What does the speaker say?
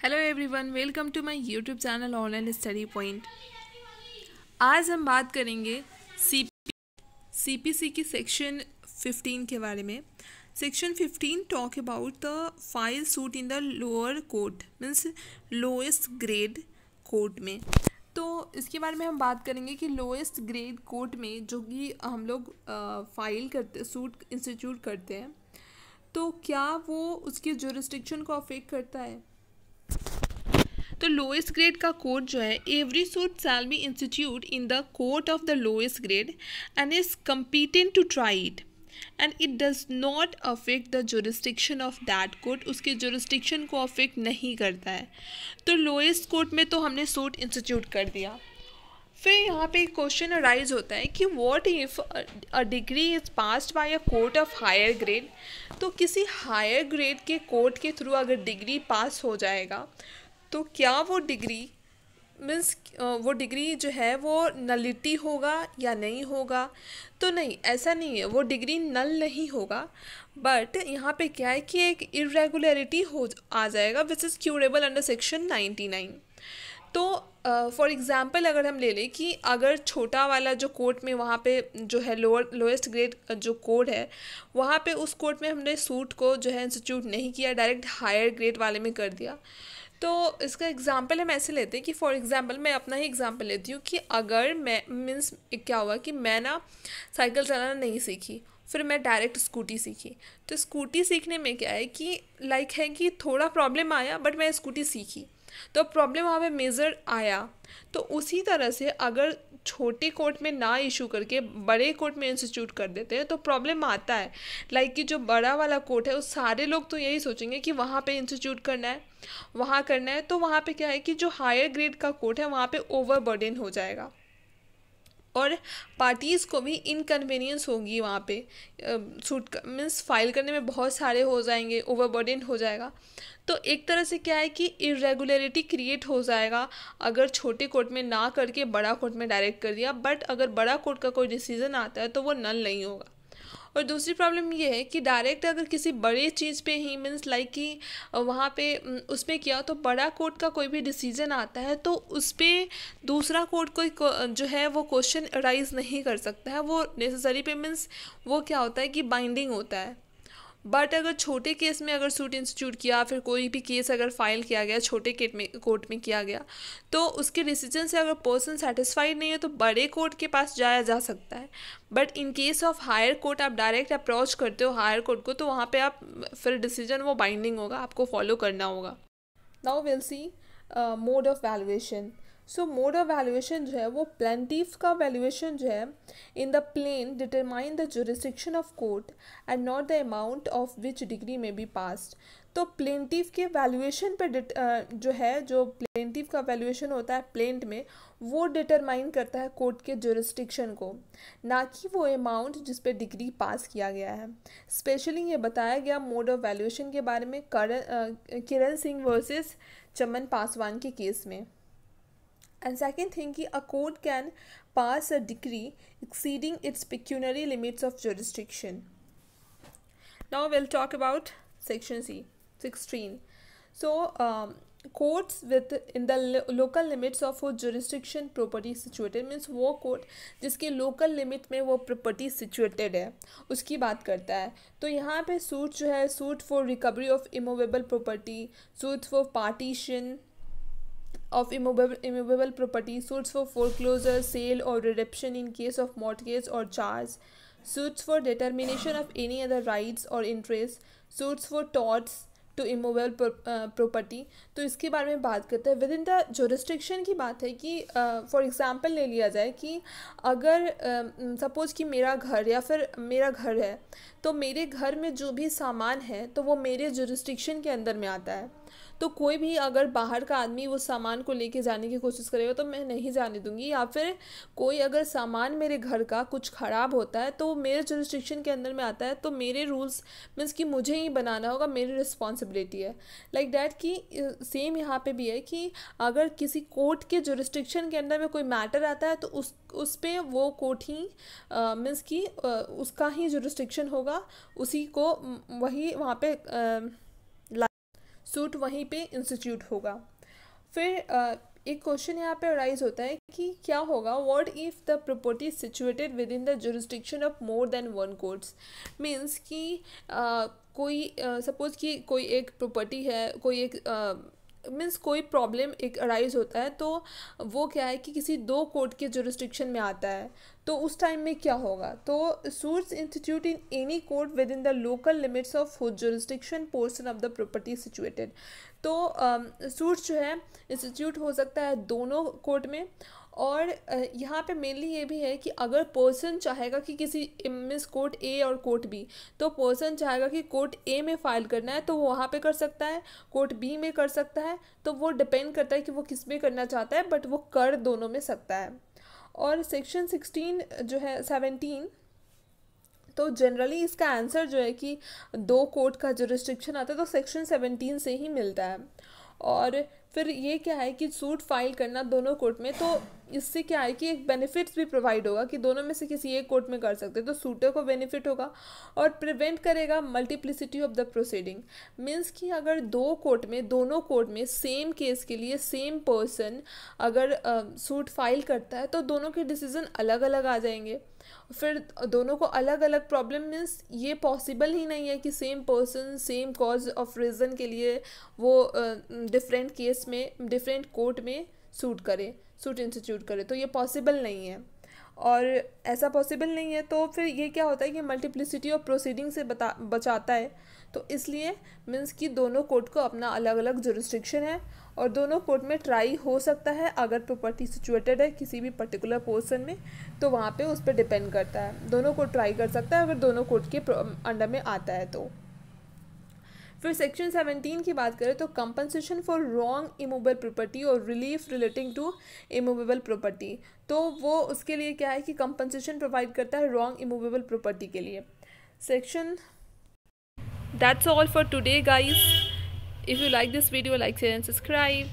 Hello everyone, welcome to my YouTube channel online study point. आज हम बात करेंगे सीपीसी की सेक्शन 15 के बारे में। Section 15 talk about the file suit in the lower court, means lowest grade court में। तो इसके बारे में हम बात करेंगे कि लोएस्ट ग्रेड कोर्ट में जो कि हम लोग फाइल करते सूट इंस्टीट्यूट करते हैं, तो क्या वो उसकी जुरिस्डिक्शन को अफेक्ट करता है। तो लोएस्ट ग्रेड का कोर्ट जो है, every suit shall be institute in the court of the lowest grade and is competent to try it and it does not affect the jurisdiction of that court. उसके jurisdiction को affect नहीं करता है। तो lowest court में तो हमने suit institute कर दिया। फिर यहाँ पे एक क्वेश्चन अराइज होता है कि what if a decree is passed by a court of higher grade. तो किसी हायर ग्रेड के कोर्ट के थ्रू अगर डिग्री पास हो जाएगा तो क्या वो डिग्री मीन्स वो डिग्री जो है वो नलिटी होगा या नहीं होगा। तो नहीं, ऐसा नहीं है, वो डिग्री नल नहीं होगा। बट यहाँ पे क्या है कि एक इरेगुलरिटी हो आ जाएगा which is curable under section 99। तो फॉर एग्ज़ाम्पल अगर हम ले लें कि अगर छोटा वाला जो कोर्ट में वहाँ पे जो है लोएस्ट ग्रेड जो कोड है, वहाँ पे उस कोर्ट में हमने सूट को जो है इंस्टीट्यूट नहीं किया, डायरेक्ट हायर ग्रेड वाले में कर दिया। तो इसका एग्ज़ाम्पल हम ऐसे लेते हैं कि फॉर एग्ज़ाम्पल मैं अपना ही एग्ज़ाम्पल लेती हूँ कि अगर मैं मीन्स क्या हुआ कि मैं ना साइकिल चलाना नहीं सीखी, फिर मैं डायरेक्ट स्कूटी सीखी। तो स्कूटी सीखने में क्या है कि लाइक है कि थोड़ा प्रॉब्लम आया, बट मैं स्कूटी सीखी तो प्रॉब्लम वहाँ पे मेजर आया। तो उसी तरह से अगर छोटे कोर्ट में ना इशू करके बड़े कोर्ट में इंस्टीट्यूट कर देते हैं तो प्रॉब्लम आता है। लाइक कि जो बड़ा वाला कोर्ट है उस सारे लोग तो यही सोचेंगे कि वहाँ पे इंस्टीट्यूट करना है, वहाँ करना है। तो वहाँ पे क्या है कि जो हायर ग्रेड का कोर्ट है वहाँ पे ओवरबर्डन हो जाएगा और पार्टीज़ को भी इनकन्वीनियंस होगी। वहाँ पे सूट मीन्स फाइल करने में बहुत सारे हो जाएंगे, ओवरबर्डन हो जाएगा। तो एक तरह से क्या है कि इरेगुलरिटी क्रिएट हो जाएगा अगर छोटे कोर्ट में ना करके बड़ा कोर्ट में डायरेक्ट कर दिया। बट अगर बड़ा कोर्ट का कोई डिसीजन आता है तो वो नल नहीं होगा। और दूसरी प्रॉब्लम ये है कि डायरेक्ट अगर किसी बड़े चीज़ पे ही मीन्स लाइक कि वहाँ पे उसमें किया तो बड़ा कोर्ट का कोई भी डिसीजन आता है तो उस पर दूसरा कोर्ट कोई जो है वो क्वेश्चन राइज नहीं कर सकता है। वो नेसेसरी पे मीन्स वो क्या होता है कि बाइंडिंग होता है। बट अगर छोटे केस में अगर सूट इंस्टीट्यूट किया, फिर कोई भी केस अगर फाइल किया गया छोटे कोर्ट में किया गया, तो उसके डिसीजन से अगर पर्सन सेटिस्फाइड नहीं है तो बड़े कोर्ट के पास जाया जा सकता है। But in case of higher court आप डायरेक्ट अप्रोच करते हो हायर कोर्ट को, तो वहाँ पे आप फिर डिसीजन वो बाइंडिंग होगा, आपको फॉलो करना होगा। Now will see mode of valuation. So mode of valuation जो है वो प्लेंटिफ का वैल्यूएशन जो है in the plaint determine the jurisdiction of court and not the amount of which decree may be passed. तो plaintiff के valuation पर जो है, जो प्लेंटिफ का वैल्यूएशन होता है प्लेंट में, वो डिटरमाइन करता है कोर्ट के जुरिस्डिक्शन को, ना कि वो अमाउंट जिस पे डिग्री पास किया गया है। स्पेशली ये बताया गया मोड ऑफ वैल्यूएशन के बारे में किरण सिंह वर्सेस चमन पासवान के केस में। एंड सेकेंड थिंग कि a court can pass a degree exceeding it's pecuniary limits of jurisdiction. Now will talk about section 16. So courts with in the local limits of वो jurisdiction property situated means वो court जिसके local limit में वो property situated है उसकी बात करता है। तो यहाँ पे सूट जो है, suit for recovery of immovable property, suit for partition of immovable property, suits for foreclosure, sale or redemption in case of mortgage or charge, suits for determination of any other rights or interests, suits for torts to immovable property. तो इसके बारे में बात करते हैं। With in the jurisdiction की बात है कि फॉर एग्जांपल ले लिया जाए कि अगर सपोज़ कि मेरा घर या फिर मेरा घर है, तो मेरे घर में जो भी सामान है तो वो मेरे जुरिस्डिक्शन के अंदर में आता है। तो कोई भी अगर बाहर का आदमी वो सामान को लेके जाने की कोशिश करेगा तो मैं नहीं जाने दूंगी। या फिर कोई अगर सामान मेरे घर का कुछ ख़राब होता है तो मेरे जुरिस्डिक्शन के अंदर में आता है, तो मेरे रूल्स मीन्स कि मुझे ही बनाना होगा, मेरी रिस्पॉन्सिबिलिटी है। लाइक डैट कि सेम यहाँ पे भी है कि अगर किसी कोर्ट के जुरिस्डिक्शन के अंदर में कोई मैटर आता है तो उस पे वो कोर्ट ही मीन्स कि उसका ही जुरिस्डिक्शन होगा, उसी को वही वहाँ पे सूट वहीं पे इंस्टीट्यूट होगा। फिर एक क्वेश्चन यहाँ पे अराइज होता है कि क्या होगा what if the property situated with in the jurisdiction of more than one courts. Means कि कोई सपोज कि कोई एक प्रॉपर्टी है, कोई एक मीन्स कोई प्रॉब्लम एक अराइज होता है, तो वो क्या है कि किसी दो कोर्ट के जुरिस्डिक्शन में आता है, तो उस टाइम में क्या होगा। तो suits institute in any court with in the local limits of jurisdiction portion of the property situated. तो सूट्स जो है इंस्टीट्यूट हो सकता है दोनों कोर्ट में, और यहाँ पे मेनली ये भी है कि अगर पर्सन चाहेगा कि किसी मीन्स कोर्ट ए और कोर्ट बी, तो पर्सन चाहेगा कि कोर्ट ए में फ़ाइल करना है तो वो वहाँ पे कर सकता है, कोर्ट बी में कर सकता है, तो वो डिपेंड करता है कि वो किस में करना चाहता है, बट वो कर दोनों में सकता है। और सेक्शन 16 जो है 17, तो जनरली इसका आंसर जो है कि दो कोर्ट का जुरिस्डिक्शन आता है तो सेक्शन 17 से ही मिलता है। और फिर ये क्या है कि सूट फाइल करना दोनों कोर्ट में, तो इससे क्या है कि एक बेनिफिट्स भी प्रोवाइड होगा कि दोनों में से किसी एक कोर्ट में कर सकते हैं, तो सूटर को बेनिफिट होगा और प्रिवेंट करेगा multiplicity of the proceeding. Means कि अगर दो कोर्ट में, दोनों कोर्ट में सेम केस के लिए सेम पर्सन अगर सूट फाइल करता है तो दोनों के डिसीजन अलग अलग आ जाएंगे, फिर दोनों को अलग अलग प्रॉब्लम। मीन्स ये पॉसिबल ही नहीं है कि same person same cause of reason के लिए वो डिफरेंट केस में डिफरेंट कोर्ट में सूट इंस्टीट्यूट करे, तो ये पॉसिबल नहीं है। और ऐसा पॉसिबल नहीं है तो फिर ये क्या होता है कि मल्टीप्लिसिटी ऑफ प्रोसीडिंग से बचाता है। तो इसलिए मीन्स कि दोनों कोर्ट को अपना अलग अलग जुरिस्डिक्शन है और दोनों कोर्ट में ट्राई हो सकता है। अगर प्रॉपर्टी सिचुएटेड है किसी भी पर्टिकुलर पोर्शन में तो वहाँ पे उस पर डिपेंड करता है, दोनों को ट्राई कर सकता है अगर दोनों कोर्ट के अंडर में आता है तो। फिर सेक्शन 17 की बात करें तो compensation for wrong immovable property और relief relating to immovable property, तो वो उसके लिए क्या है कि कंपनसेशन प्रोवाइड करता है रॉन्ग इमूवेबल प्रॉपर्टी के लिए। Section that's all for today guys. If you like this video, like share and subscribe.